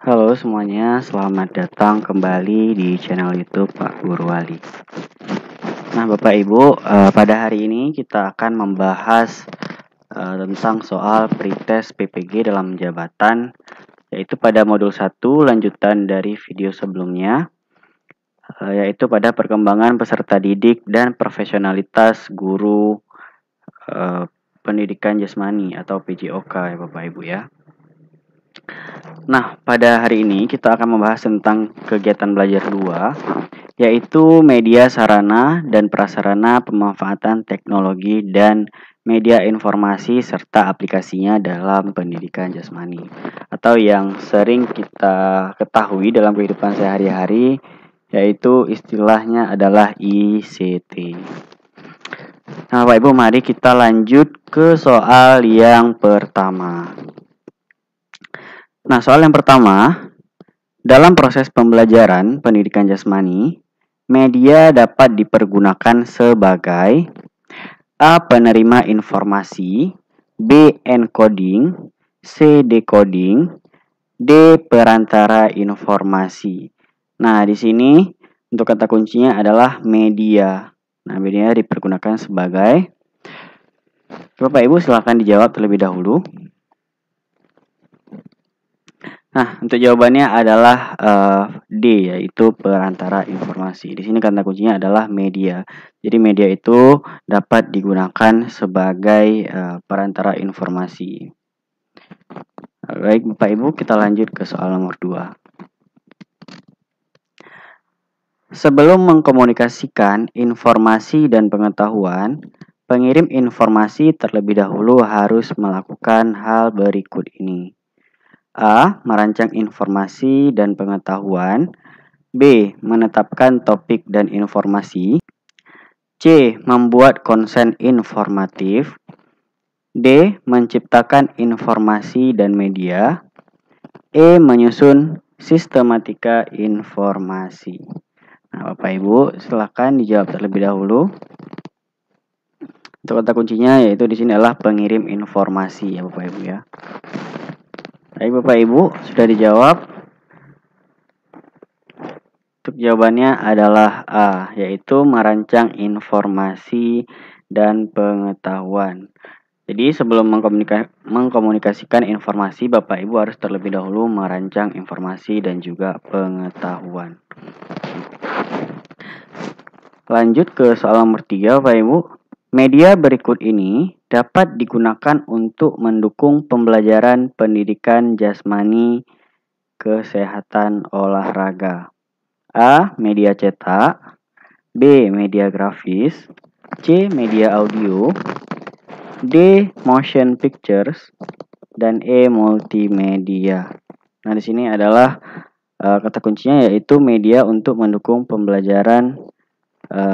Halo semuanya, selamat datang kembali di channel YouTube Pak Guru Wali. Nah, Bapak Ibu, pada hari ini kita akan membahas tentang soal pretest PPG dalam jabatan, yaitu pada modul 1 lanjutan dari video sebelumnya, yaitu pada perkembangan peserta didik dan profesionalitas guru pendidikan jasmani atau PJOK ya Bapak Ibu ya. Nah, pada hari ini kita akan membahas tentang kegiatan belajar 2, yaitu media sarana dan prasarana pemanfaatan teknologi dan media informasi serta aplikasinya dalam pendidikan jasmani, atau yang sering kita ketahui dalam kehidupan sehari-hari, yaitu istilahnya adalah ICT. Nah, Bapak Ibu, mari kita lanjut ke soal yang pertama. Nah, soal yang pertama, dalam proses pembelajaran pendidikan jasmani, media dapat dipergunakan sebagai A. Penerima informasi, B. Encoding, C. Decoding, D. Perantara informasi. Nah, di sini untuk kata kuncinya adalah media. Nah, media dipergunakan sebagai, Bapak Ibu silakan dijawab terlebih dahulu. Nah, untuk jawabannya adalah D, yaitu perantara informasi. Di sini kata kuncinya adalah media. Jadi media itu dapat digunakan sebagai perantara informasi. Baik, Bapak Ibu, kita lanjut ke soal nomor 2. Sebelum mengkomunikasikan informasi dan pengetahuan, pengirim informasi terlebih dahulu harus melakukan hal berikut ini. A. Merancang informasi dan pengetahuan. B. Menetapkan topik dan informasi. C. Membuat konsen informatif. D. Menciptakan informasi dan media. E. Menyusun sistematika informasi. Nah, Bapak Ibu, silakan dijawab terlebih dahulu. Untuk kata kuncinya yaitu di sini adalah pengirim informasi ya Bapak Ibu ya. Baik Bapak Ibu, sudah dijawab. Untuk jawabannya adalah A, yaitu merancang informasi dan pengetahuan. Jadi sebelum mengkomunikasikan informasi, Bapak Ibu harus terlebih dahulu merancang informasi dan juga pengetahuan. Lanjut ke soal nomor 3, Bapak Ibu. Media berikut ini dapat digunakan untuk mendukung pembelajaran pendidikan jasmani, kesehatan, olahraga. A. Media cetak. B. Media grafis. C. Media audio. D. Motion pictures. Dan E. Multimedia. Nah, di sini adalah kata kuncinya yaitu media untuk mendukung pembelajaran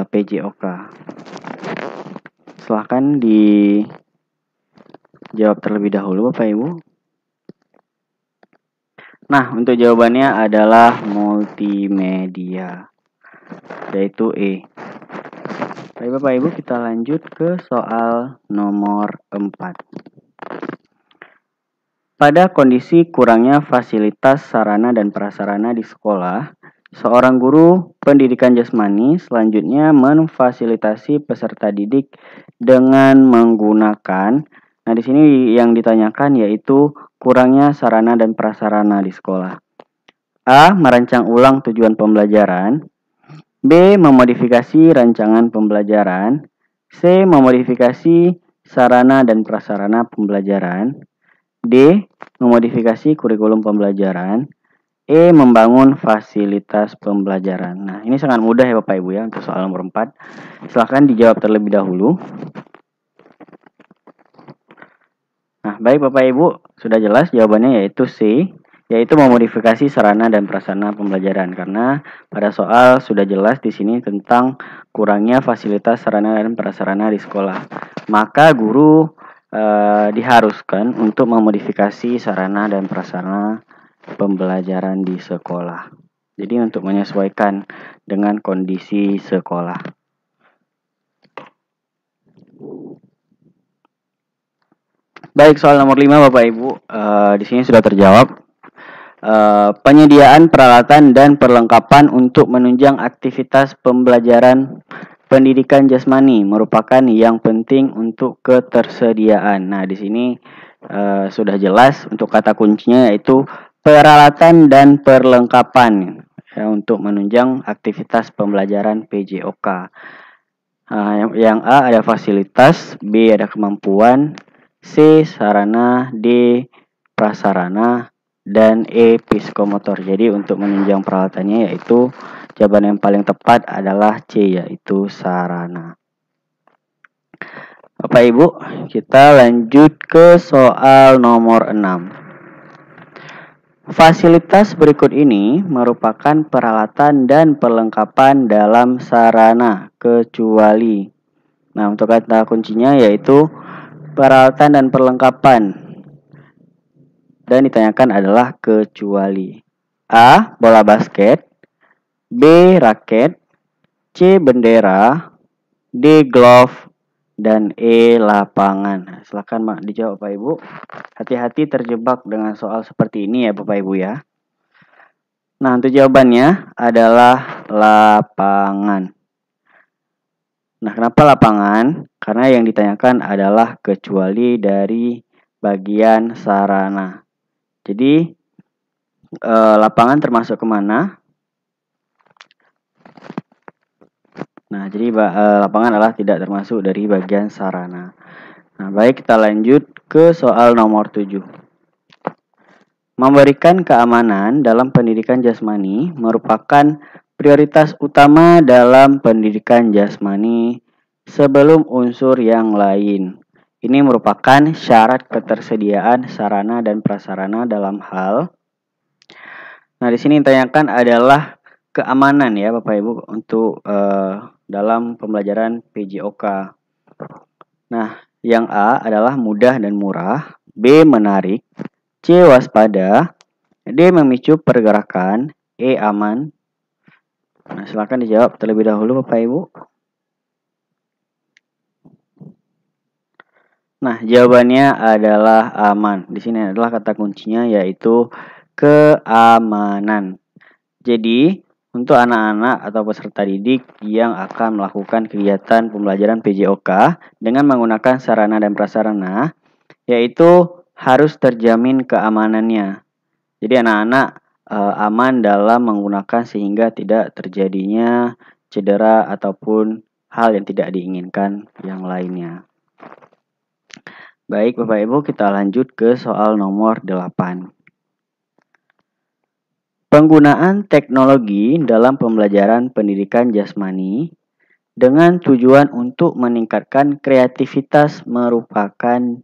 PJOK. Silahkan dijawab terlebih dahulu Bapak Ibu. Nah, untuk jawabannya adalah multimedia, yaitu E. Baik Bapak Ibu, kita lanjut ke soal nomor 4. Pada kondisi kurangnya fasilitas sarana dan prasarana di sekolah, seorang guru pendidikan jasmani selanjutnya memfasilitasi peserta didik dengan menggunakan, nah di sini yang ditanyakan yaitu kurangnya sarana dan prasarana di sekolah. A. Merancang ulang tujuan pembelajaran. B. Memodifikasi rancangan pembelajaran. C. Memodifikasi sarana dan prasarana pembelajaran. D. Memodifikasi kurikulum pembelajaran. E. Membangun fasilitas pembelajaran. Nah, ini sangat mudah ya Bapak Ibu ya untuk soal nomor 4. Silahkan dijawab terlebih dahulu. Nah, baik Bapak Ibu, sudah jelas jawabannya yaitu C, yaitu memodifikasi sarana dan prasarana pembelajaran. Karena pada soal sudah jelas di sini tentang kurangnya fasilitas sarana dan prasarana di sekolah. Maka guru diharuskan untuk memodifikasi sarana dan prasarana pembelajaran di sekolah. Jadi untuk menyesuaikan dengan kondisi sekolah. Baik, soal nomor 5 Bapak Ibu, di sini sudah terjawab. penyediaan peralatan dan perlengkapan untuk menunjang aktivitas pembelajaran pendidikan jasmani merupakan yang penting untuk ketersediaan. Nah, di sini sudah jelas untuk kata kuncinya yaitu peralatan dan perlengkapan ya, untuk menunjang aktivitas pembelajaran PJOK. Yang A ada fasilitas, B ada kemampuan, C sarana, D prasarana, dan E psikomotor. Jadi untuk menunjang peralatannya yaitu jawaban yang paling tepat adalah C yaitu sarana. Bapak Ibu, kita lanjut ke soal nomor 6. Fasilitas berikut ini merupakan peralatan dan perlengkapan dalam sarana kecuali. Nah, untuk kata kuncinya yaitu peralatan dan perlengkapan. Dan ditanyakan adalah kecuali. A. Bola basket, B. Raket, C. Bendera, D. Glove, dan E. Lapangan. Silakan dijawab Bapak Ibu. Hati-hati terjebak dengan soal seperti ini ya Bapak Ibu ya. Nah, untuk jawabannya adalah lapangan. Nah, kenapa lapangan? Karena yang ditanyakan adalah kecuali dari bagian sarana. Jadi lapangan termasuk kemana? Nah, jadi lapangan adalah tidak termasuk dari bagian sarana. Nah, baik kita lanjut ke soal nomor 7. Memberikan keamanan dalam pendidikan jasmani merupakan prioritas utama dalam pendidikan jasmani sebelum unsur yang lain. Ini merupakan syarat ketersediaan sarana dan prasarana dalam hal. Nah, di sini ditanyakan adalah keamanan ya Bapak Ibu untuk dalam pembelajaran PJOK. Nah, yang A adalah mudah dan murah, B menarik, C waspada, D memicu pergerakan, E aman. Nah, silakan dijawab terlebih dahulu Bapak Ibu. Nah, jawabannya adalah aman. Di sini adalah kata kuncinya yaitu keamanan. Jadi, untuk anak-anak atau peserta didik yang akan melakukan kegiatan pembelajaran PJOK dengan menggunakan sarana dan prasarana, yaitu harus terjamin keamanannya. Jadi anak-anak aman dalam menggunakan sehingga tidak terjadinya cedera ataupun hal yang tidak diinginkan yang lainnya. Baik Bapak Ibu, kita lanjut ke soal nomor 8. Penggunaan teknologi dalam pembelajaran pendidikan jasmani dengan tujuan untuk meningkatkan kreativitas merupakan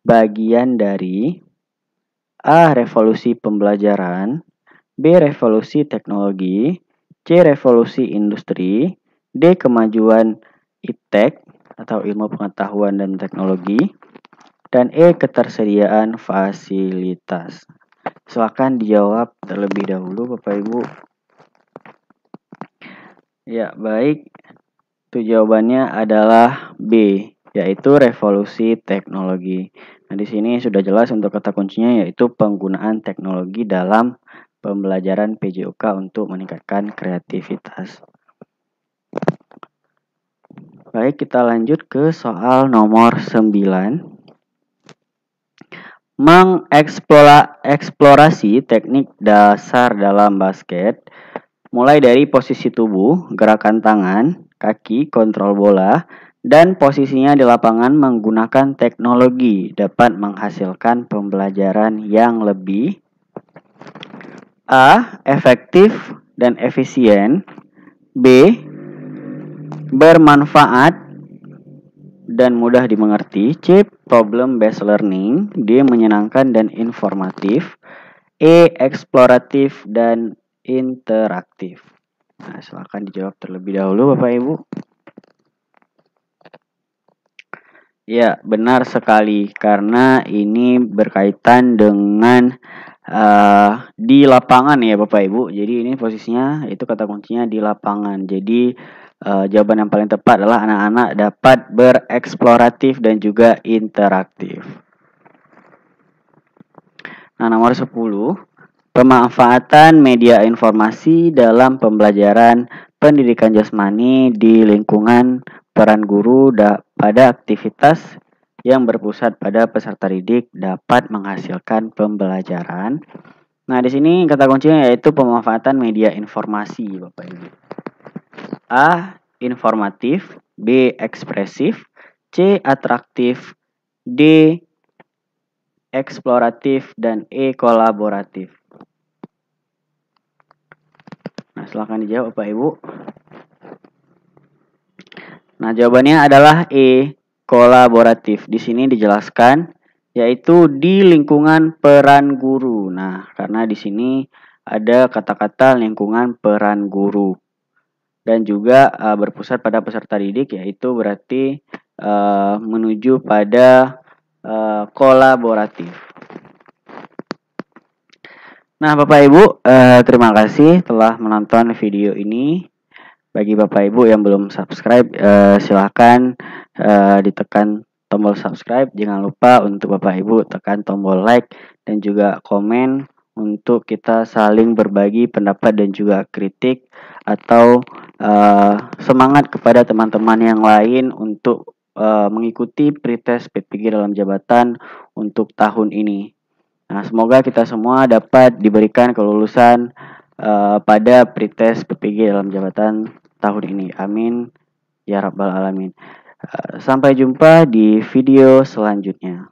bagian dari A. Revolusi pembelajaran, B. Revolusi teknologi, C. Revolusi industri, D. Kemajuan iptek atau ilmu pengetahuan dan teknologi, dan E. Ketersediaan fasilitas. Silakan dijawab terlebih dahulu Bapak Ibu. Ya, baik. Itu jawabannya adalah B, yaitu revolusi teknologi. Nah, di sini sudah jelas untuk kata kuncinya yaitu penggunaan teknologi dalam pembelajaran PJOK untuk meningkatkan kreativitas. Baik, kita lanjut ke soal nomor 9. Mengeksplorasi teknik dasar dalam basket, mulai dari posisi tubuh, gerakan tangan, kaki, kontrol bola, dan posisinya di lapangan menggunakan teknologi dapat menghasilkan pembelajaran yang lebih A. Efektif dan efisien, B. Bermanfaat dan mudah dimengerti, C. Problem based learning, D. Menyenangkan dan informatif, E. Eksploratif dan interaktif. Nah, silakan dijawab terlebih dahulu Bapak Ibu. Ya, benar sekali karena ini berkaitan dengan di lapangan ya Bapak Ibu. Jadi ini posisinya itu kata kuncinya di lapangan. Jadi jawaban yang paling tepat adalah anak-anak dapat bereksploratif dan juga interaktif. Nah, nomor 10. Pemanfaatan media informasi dalam pembelajaran pendidikan jasmani di lingkungan peran guru pada aktivitas yang berpusat pada peserta didik dapat menghasilkan pembelajaran. Nah, di sini kata kuncinya yaitu pemanfaatan media informasi, Bapak Ibu. A. Informatif, B. Ekspresif, C. Atraktif, D. Eksploratif, dan E. Kolaboratif. Nah, silahkan dijawab Bapak Ibu. Nah, jawabannya adalah E. Kolaboratif. Di sini dijelaskan yaitu di lingkungan peran guru. Nah, karena di sini ada kata-kata lingkungan peran guru dan juga berpusat pada peserta didik, yaitu berarti menuju pada kolaboratif. Nah, Bapak Ibu, terima kasih telah menonton video ini. Bagi Bapak Ibu yang belum subscribe, silahkan ditekan tombol subscribe. Jangan lupa untuk Bapak Ibu tekan tombol like dan juga komen untuk kita saling berbagi pendapat dan juga kritik atau semangat kepada teman-teman yang lain untuk mengikuti pretest PPG dalam jabatan untuk tahun ini. Nah, semoga kita semua dapat diberikan kelulusan pada pretest PPG dalam jabatan tahun ini. Amin ya rabbal alamin. Sampai jumpa di video selanjutnya.